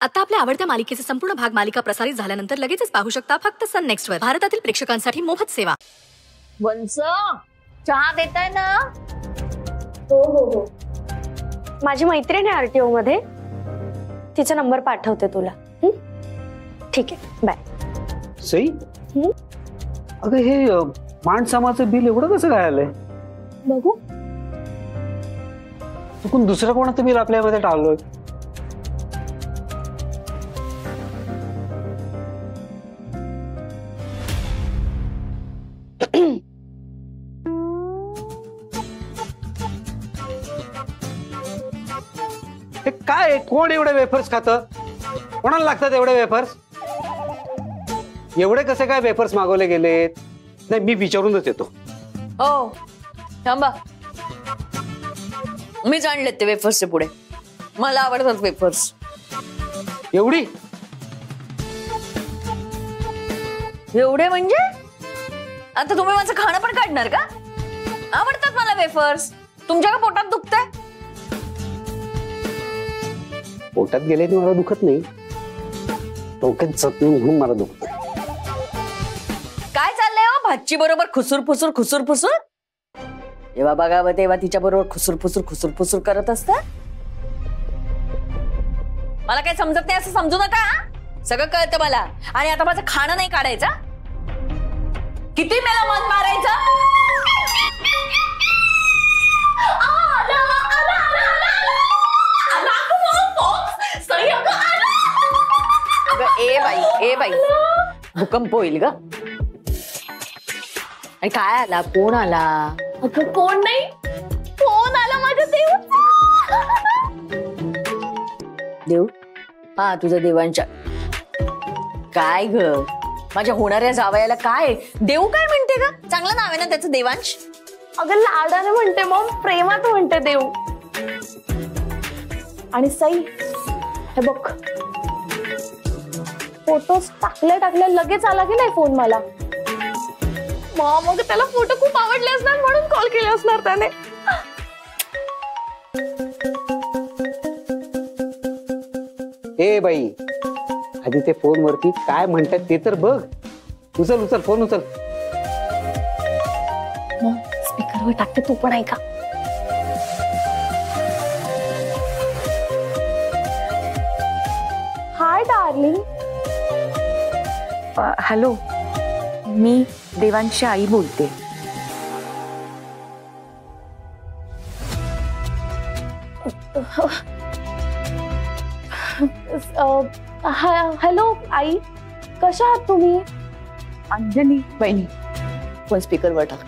आता आपल्या आवडत्या मालिकेचे संपूर्ण भाग मालिका प्रसारित झाल्यानंतर लगेचच पाहू शकता फक्त सन नेक्स्ट वर. भारतातील प्रेक्षकांसाठी मोफत सेवा. वंस चहा देताय ना? हो हो हो. माझी मैत्रीण आहे आरटीओ मध्ये, तिचा नंबर पाठवते तुला. ठीक आहे, बाय. सई, अगं हे माणसामाचं बिल एवढं कसं काय आलंय? बघू. चुकून दुसरं कोणाचं बिल आपल्यामध्ये टाळलोय? हे काय, कोण एवढे वेफर्स खातं? कोणाला लागतात एवढे वेफर्स? एवढे कसे काय वेफर्स मागवले गेलेत? नाही, मी विचारूनच येतो. हो, थांबा. मी जाणले ते वेफर्सचे पुढे. मला आवडतात वेफर्स. एवढी एवढे म्हणजे आता तुम्ही माझं खाणं पण काढणार का? आवडतात मला वेफर्स. तुमच्या का पोटात दुखतंय? पोटात गेले मला दुखत नाही, डोक्यात जात नाही म्हणून मला दुखत. काय चाललंय हो भाची बरोबर खुसूर फुसूर खुसूर फुसूर? जेव्हा बघावं तेव्हा तिच्या बरोबर खुसूर फुसूर करत असतात. मला काही समजत नाही असं समजू नका. सगळं कळतं मला. आणि आता माझं खाणं नाही काढायचं. किती मेला मन मारायचं? ए बाई भूकंप होईल ग. आणि काय आला? कोण आला? अगं कोण नाही, फोन आला माझ्या देव. देव? हा, तुझं देवांच्या. काय ग, माझ्या होणाऱ्या जावयाला काय देव काय म्हणते ग? चांगलं नाव आहे ना त्याचं, देवांश. अगं लाडाने म्हणते मग, प्रेमात म्हणते देव. आणि सई, हे बघ, फोटोज टाकल्या लगेच आला की नाही फोन मला. मग त्याला फोटो खूप आवडले असणार म्हणून कॉल केले असणार त्याने. ए बाई, आधी ते फोन वरती काय म्हणतात ते तर बघ. उचल फोन उचल. स्पीकरवर टाकते, तू पण ऐका. Hi darling. हॅलो, मी देवांची आई बोलते. हॅलो आई, कशा आहात तुम्ही? अंजली बहिणी, फोन स्पीकरवर टाक.